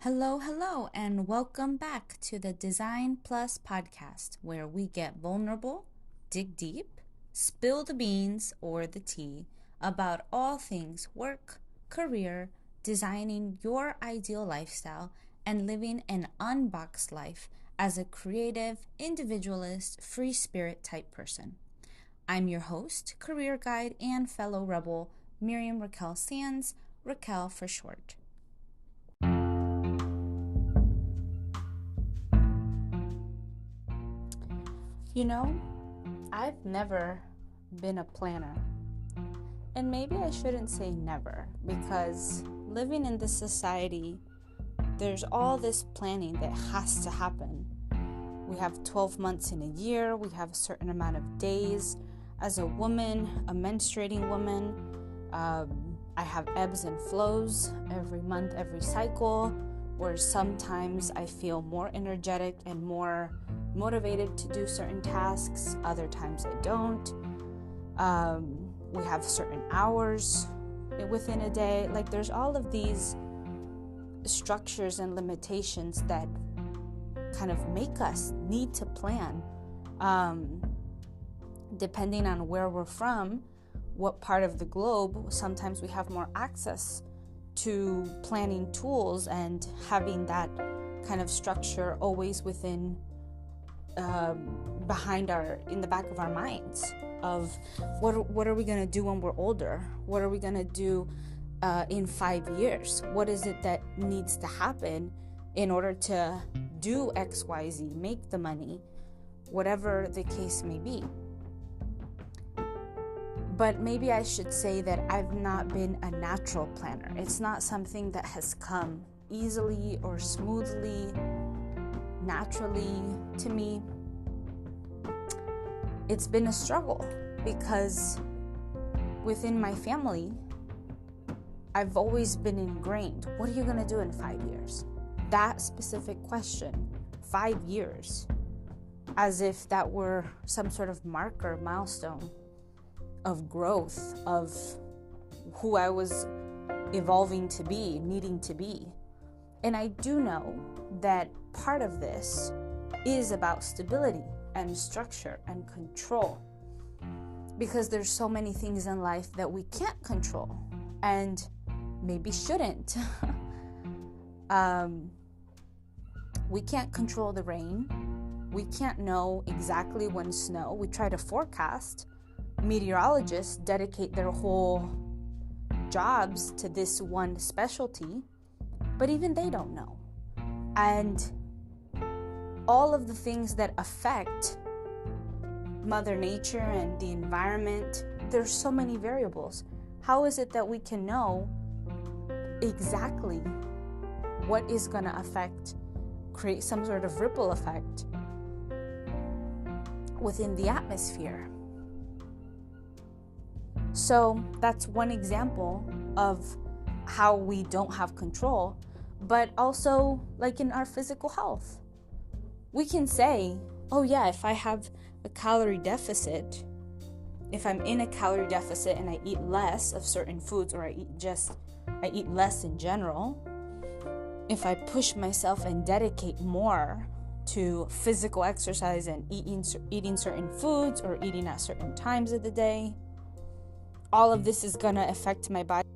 Hello, and welcome back to the Design Plus podcast, where we get vulnerable, dig deep, spill the beans or the tea about all things work, career, designing your ideal lifestyle, and living an unboxed life as a creative, individualist, free spirit type person. I'm your host, career guide, and fellow rebel, Miriam Raquel Sands, Raquel for short. You know, I've never been a planner. And maybe I shouldn't say never, because living in this society, there's all this planning that has to happen. We have 12 months in a year, we have a certain amount of days. As a woman, a menstruating woman, I have ebbs and flows every month, every cycle, where sometimes I feel more energetic and more motivated to do certain tasks, other times I don't. We have certain hours within a day. Like, there's all of these structures and limitations that kind of make us need to plan. Depending on where we're from, what part of the globe, sometimes we have more access to planning tools and having that kind of structure always within in the back of our minds of what are we going to do when we're older? What are we going to do in 5 years? What is it that needs to happen in order to do XYZ, make the money, whatever the case may be? But maybe I should say that I've not been a natural planner. It's not something that has come easily or smoothly, naturally to me. It's been a struggle because within my family, I've always been ingrained. What are you going to do in 5 years? That specific question, 5 years, as if that were some sort of marker, milestone of growth, of who I was evolving to be, needing to be. And I do know that part of this is about stability and structure and control, because there's so many things in life that we can't control and maybe shouldn't. We can't control the rain. We can't know exactly when snow. We try to forecast. Meteorologists dedicate their whole jobs to this one specialty, but even they don't know. And all of the things that affect Mother Nature and the environment, there's so many variables. How is it that we can know exactly what is going to create some sort of ripple effect within the atmosphere? So that's one example of how we don't have control, but also like in our physical health. We can say, oh yeah, if I have a calorie deficit, if I'm in a calorie deficit and I eat less of certain foods, or I eat less in general, if I push myself and dedicate more to physical exercise and eating certain foods or eating at certain times of the day, all of this is going to affect my body.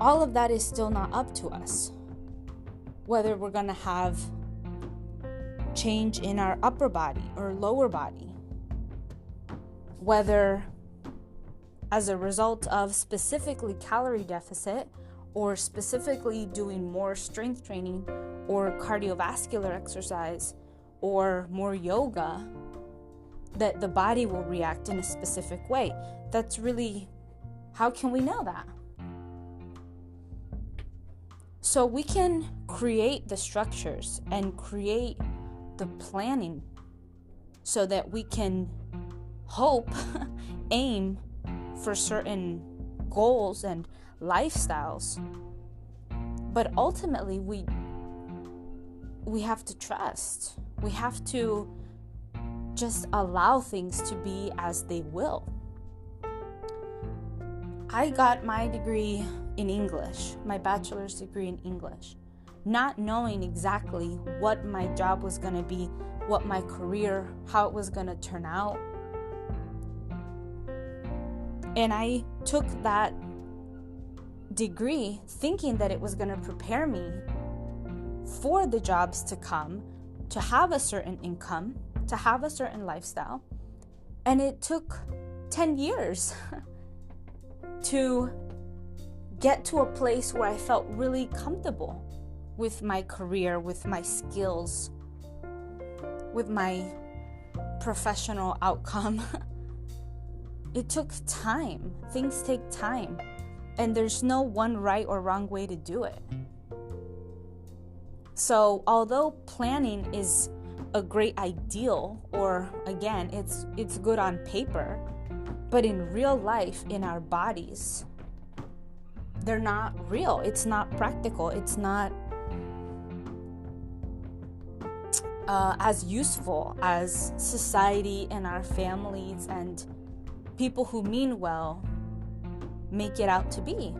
All of that is still not up to us. Whether we're going to have change in our upper body or lower body, whether as a result of specifically calorie deficit or specifically doing more strength training or cardiovascular exercise or more yoga, that the body will react in a specific way. That's really, how can we know that? So we can create the structures and create the planning so that we can hope, aim for certain goals and lifestyles. But ultimately, we have to trust. We have to just allow things to be as they will. I got my degree in English, my bachelor's degree in English, not knowing exactly what my job was going to be, what my career, how it was going to turn out. And I took that degree thinking that it was going to prepare me for the jobs to come, to have a certain income, to have a certain lifestyle. And it took 10 years to get to a place where I felt really comfortable with my career, with my skills, with my professional outcome. It took time. Things take time. And there's no one right or wrong way to do it. So although planning is a great ideal, or again, it's good on paper, but in real life, in our bodies, they're not real. It's not practical. It's not as useful as society and our families and people who mean well make it out to be.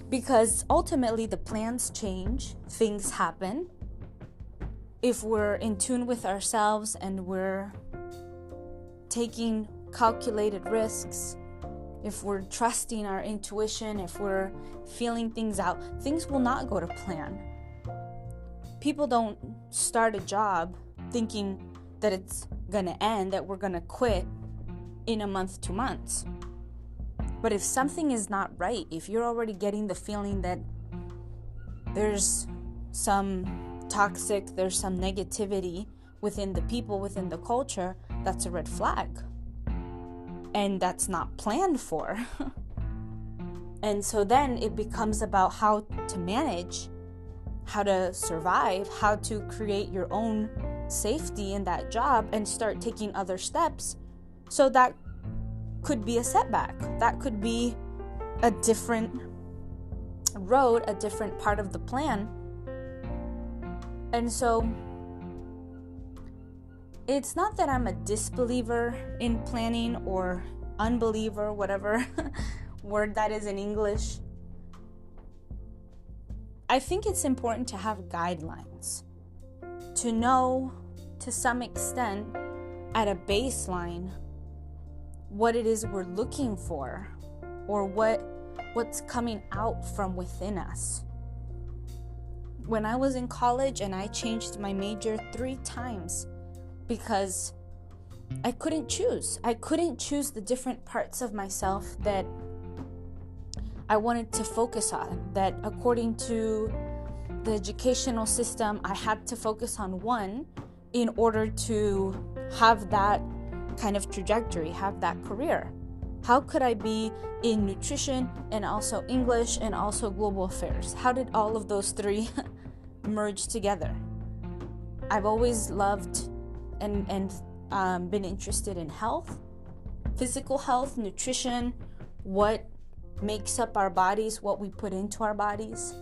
Because ultimately the plans change, things happen. If we're in tune with ourselves and we're taking calculated risks, if we're trusting our intuition, if we're feeling things out, things will not go to plan. People don't start a job thinking that it's gonna end, that we're gonna quit in a month, 2 months. But if something is not right, if you're already getting the feeling that there's some toxic, there's some negativity within the people, within the culture, that's a red flag. And that's not planned for. And so then it becomes about how to manage, how to survive, how to create your own safety in that job and start taking other steps. So that could be a setback. That could be a different road, a different part of the plan. And so it's not that I'm a disbeliever in planning or unbeliever, whatever word that is in English. I think it's important to have guidelines, to know to some extent at a baseline what it is we're looking for, or what's coming out from within us. When I was in college and I changed my major 3 times because I couldn't choose. I couldn't choose the different parts of myself that I wanted to focus on, that according to the educational system, I had to focus on one in order to have that kind of trajectory, have that career. How could I be in nutrition and also English and also global affairs? How did all of those 3 merge together? I've always loved and been interested in health, physical health, nutrition, what makes up our bodies, what we put into our bodies.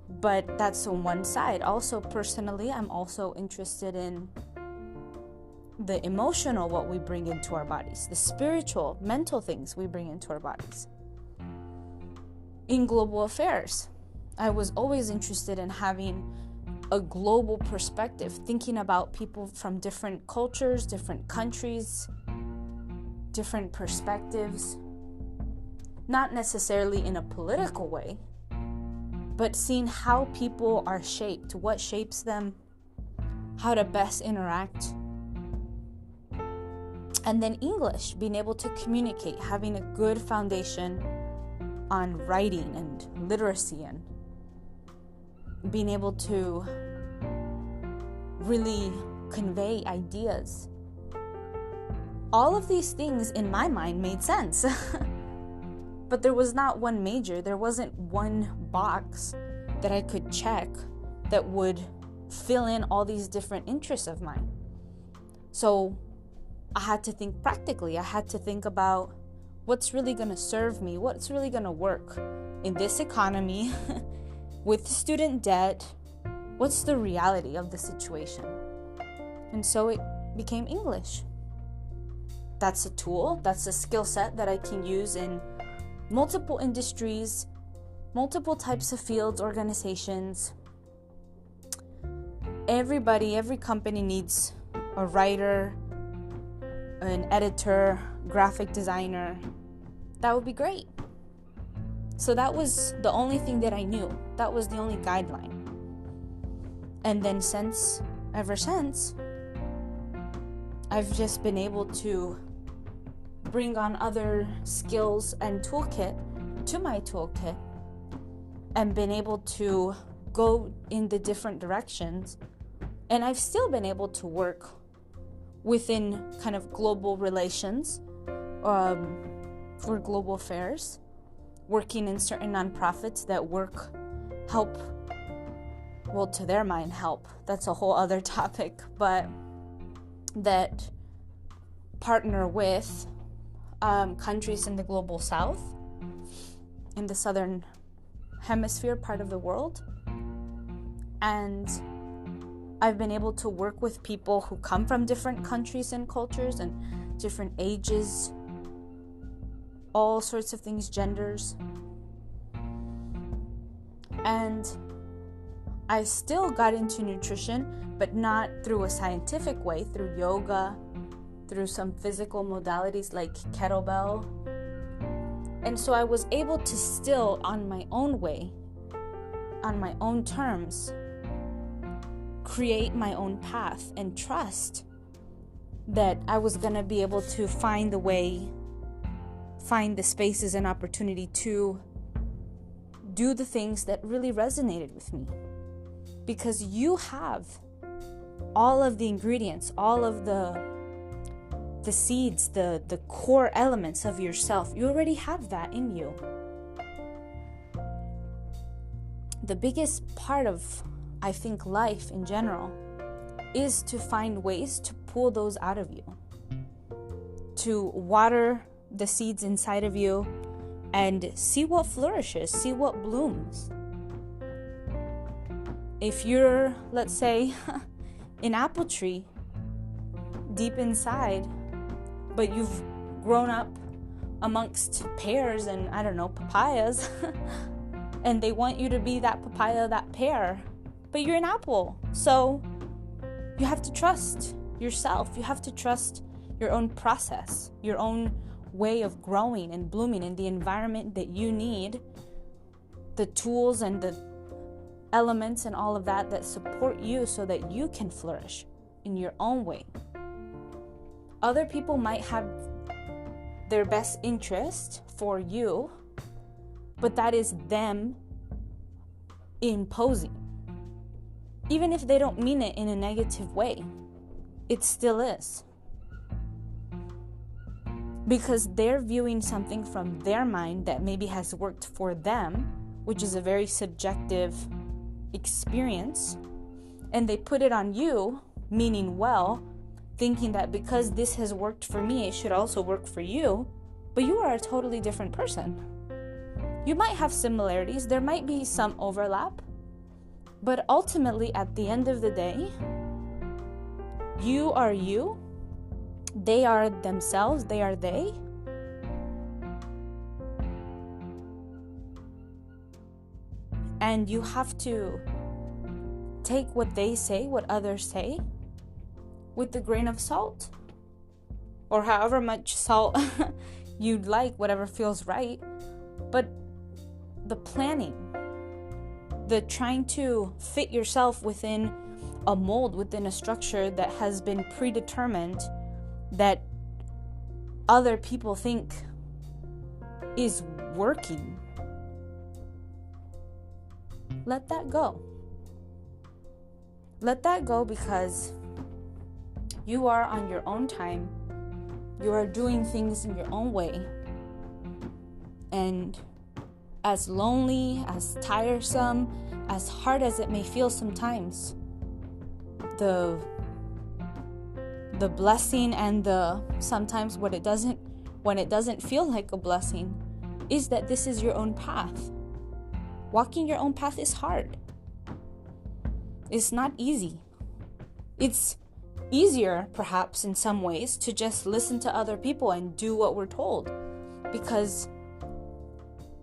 But that's on one side. Also, personally, I'm also interested in the emotional, what we bring into our bodies, the spiritual, mental things we bring into our bodies. In global affairs, I was always interested in having a global perspective, thinking about people from different cultures, different countries, different perspectives, not necessarily in a political way, but seeing how people are shaped, what shapes them, how to best interact. And then English, being able to communicate, having a good foundation on writing and literacy and being able to really convey ideas. All of these things in my mind made sense. But there was not one major. There wasn't one box that I could check that would fill in all these different interests of mine. So I had to think practically. I had to think about what's really going to serve me, what's really going to work in this economy with student debt. What's the reality of the situation? And so it became English. That's a tool, that's a skill set that I can use in multiple industries, multiple types of fields, organizations. Every company needs a writer, an editor, graphic designer. That would be great. So that was the only thing that I knew. That was the only guideline. And then ever since, I've just been able to bring on other skills and toolkit to my toolkit and been able to go in the different directions. And I've still been able to work within kind of global relations or global affairs, working in certain nonprofits that help, well, to their mind, help. That's a whole other topic, but that partner with countries in the global south, in the southern hemisphere part of the world. And I've been able to work with people who come from different countries and cultures and different ages, all sorts of things, genders. And I still got into nutrition, but not through a scientific way, through yoga, through some physical modalities like kettlebell. And so I was able to still, on my own way, on my own terms, create my own path and trust that I was going to be able to find the spaces and opportunity to do the things that really resonated with me. Because you have all of the ingredients, all of the seeds, the core elements of yourself. You already have that in you. The biggest part of, I think, life in general is to find ways to pull those out of you, to water the seeds inside of you and see what flourishes, see what blooms. If you're, let's say, an apple tree deep inside, but you've grown up amongst pears and, I don't know, papayas, and they want you to be that papaya, that pear, but you're an apple. So you have to trust yourself. You have to trust your own process, your own way of growing and blooming in the environment that you need, the tools and the elements and all of that support you so that you can flourish in your own way. Other people might have their best interest for you, but that is them imposing. Even if they don't mean it in a negative way, it still is. Because they're viewing something from their mind that maybe has worked for them, which is a very subjective experience, and they put it on you, meaning well, thinking that because this has worked for me, it should also work for you, but you are a totally different person. You might have similarities, there might be some overlap, but ultimately, at the end of the day, you are you, they are themselves, they are they. And you have to take what they say, what others say, with a grain of salt, or however much salt you'd like, whatever feels right. But the planning, the trying to fit yourself within a mold, within a structure that has been predetermined, that other people think is working, let that go. Let that go, because you are on your own time. You are doing things in your own way. And as lonely, as tiresome, as hard as it may feel sometimes, the blessing and the sometimes what it doesn't when it doesn't feel like a blessing, is that this is your own path. Walking your own path is hard. It's not easy. It's easier, perhaps, in some ways, to just listen to other people and do what we're told, because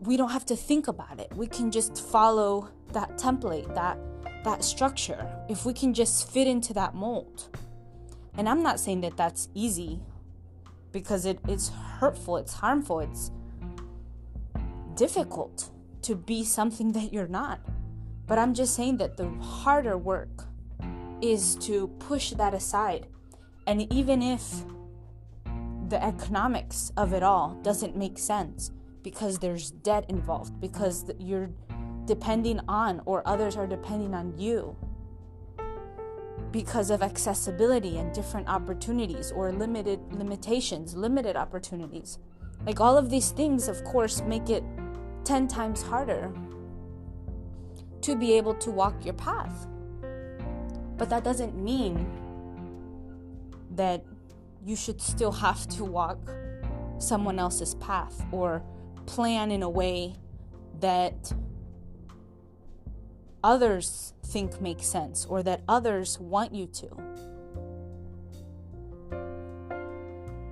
we don't have to think about it. We can just follow that template, that structure, if we can just fit into that mold. And I'm not saying that that's easy, because it's hurtful, it's harmful, it's difficult to be something that you're not. But I'm just saying that the harder work is to push that aside. And even if the economics of it all doesn't make sense, because there's debt involved, because you're depending on, or others are depending on you, because of accessibility and different opportunities, or limited opportunities. Like, all of these things, of course, make it 10 times harder to be able to walk your path. But that doesn't mean that you should still have to walk someone else's path, or plan in a way that others think makes sense, or that others want you to.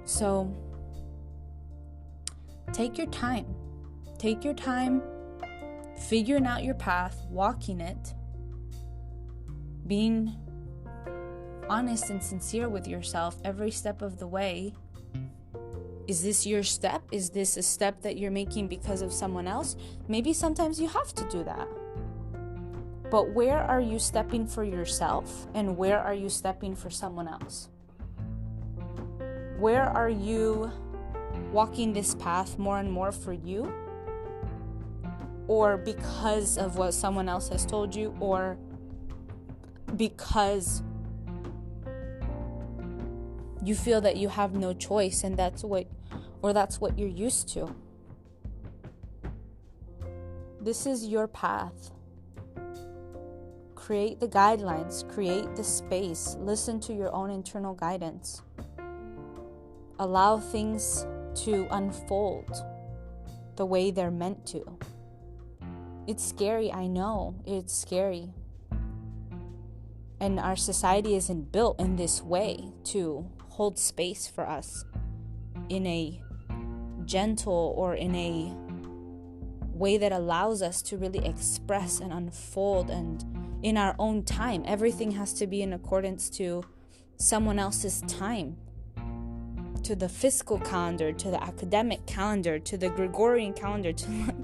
So take your time. Take your time figuring out your path, walking it, being honest and sincere with yourself every step of the way. Is this your step? Is this a step that you're making because of someone else? Maybe sometimes you have to do that. But where are you stepping for yourself, and where are you stepping for someone else? Where are you walking this path more and more for you, or because of what someone else has told you, or because you feel that you have no choice and that's what you're used to? This is your path. Create the guidelines, create the space, listen to your own internal guidance. Allow things to unfold the way they're meant to. It's scary, I know, it's scary. And our society isn't built in this way to hold space for us in a gentle, or in a way that allows us to really express and unfold, and in our own time. Everything has to be in accordance to someone else's time, to the fiscal calendar, to the academic calendar, to the Gregorian calendar, to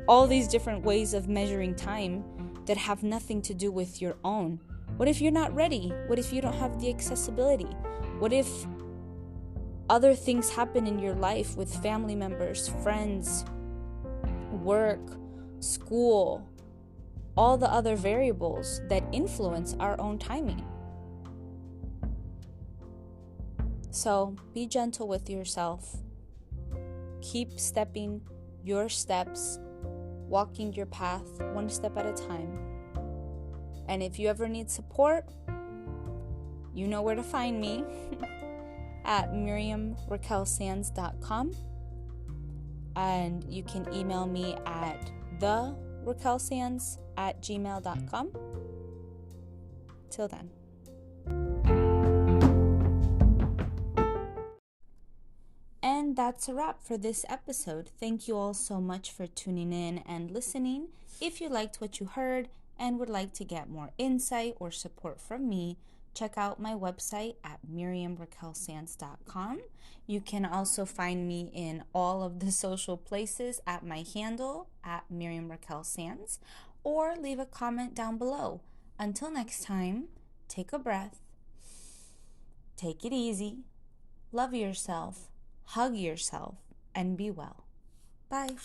all these different ways of measuring time that have nothing to do with your own. What if you're not ready? What if you don't have the accessibility? What if other things happen in your life with family members, friends, work, school, all the other variables that influence our own timing? So be gentle with yourself. Keep stepping your steps, walking your path one step at a time. And if you ever need support, you know where to find me at MiriamRaquelSands.com. And you can email me at theraquelsands@gmail.com. Till then. And that's a wrap for this episode. Thank you all so much for tuning in and listening. If you liked what you heard and would like to get more insight or support from me, check out my website at MiriamRaquelSands.com. You can also find me in all of the social places at my handle at MiriamRaquelSands, or leave a comment down below. Until next time, take a breath, take it easy, love yourself, hug yourself, and be well. Bye.